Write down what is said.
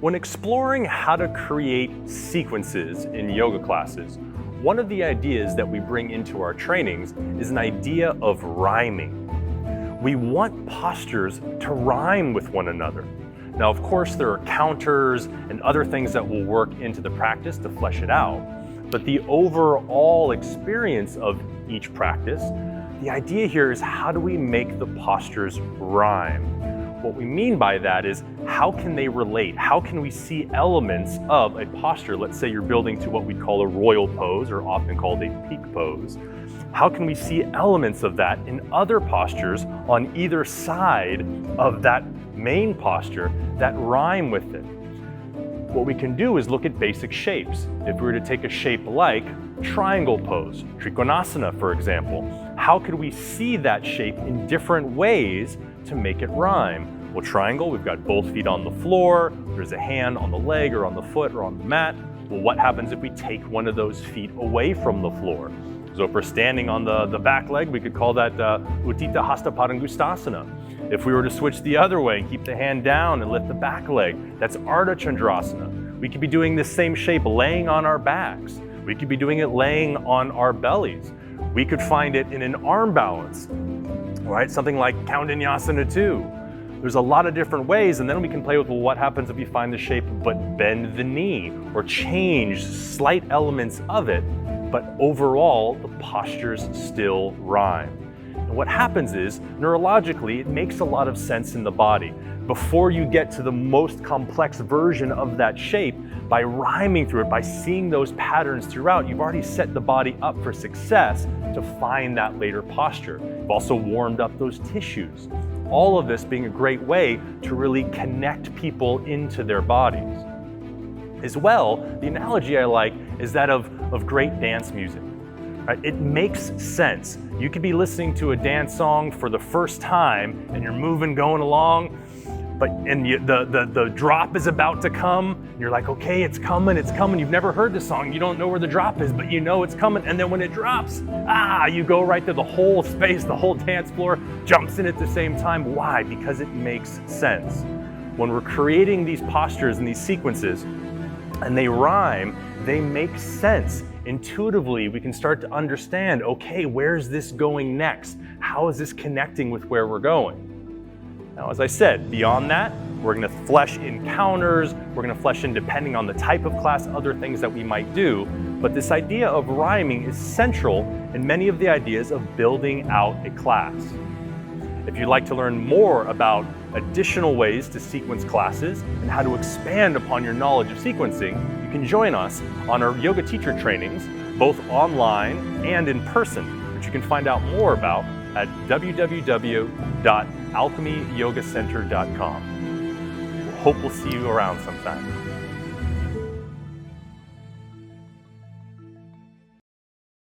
When exploring how to create sequences in yoga classes, one of the ideas that we bring into our trainings is an idea of rhyming. We want postures to rhyme with one another. Now, of course, there are counters and other things that will work into the practice to flesh it out, but the overall experience of each practice, the idea here is how do we make the postures rhyme? What we mean by that is how can they relate? How can we see elements of a posture? Let's say you're building to what we call a royal pose, or often called a peak pose. How can we see elements of that in other postures on either side of that main posture that rhyme with it? What we can do is look at basic shapes. If we were to take a shape like triangle pose, Trikonasana, for example, how could we see that shape in different ways to make it rhyme? Well, triangle, we've got both feet on the floor, there's a hand on the leg or on the foot or on the mat. Well, what happens if we take one of those feet away from the floor? So if we're standing on the back leg, we could call that Uttita Hasta Padangustasana. If we were to switch the other way and keep the hand down and lift the back leg, that's Ardha Chandrasana. We could be doing this same shape laying on our backs. We could be doing it laying on our bellies. We could find it in an arm balance, right? Something like Kaundinyasana 2. There's a lot of different ways, and then we can play with, well, what happens if we find the shape but bend the knee or change slight elements of it, but overall the postures still rhyme. And what happens is, neurologically, it makes a lot of sense in the body. Before you get to the most complex version of that shape, by rhyming through it, by seeing those patterns throughout, you've already set the body up for success to find that later posture. You've also warmed up those tissues. All of this being a great way to really connect people into their bodies. As well, the analogy I like is that of great dance music. Right? It makes sense. You could be listening to a dance song for the first time and you're moving, going along, the drop is about to come, and you're like, okay, it's coming. You've never heard the song, you don't know where the drop is, but you know it's coming, and then when it drops, you go right to the whole space, the whole dance floor jumps in at the same time. Why? Because it makes sense. When we're creating these postures and these sequences, and they rhyme, they make sense. Intuitively, we can start to understand, okay, where's this going next? How is this connecting with where we're going? Now, as I said, beyond that, we're going to flesh in counters, we're going to flesh in, depending on the type of class, other things that we might do. But this idea of rhyming is central in many of the ideas of building out a class. If you'd like to learn more about additional ways to sequence classes and how to expand upon your knowledge of sequencing, you can join us on our yoga teacher trainings, both online and in person, which you can find out more about at www.alchemyyogacenter.com. Hope we'll see you around sometime.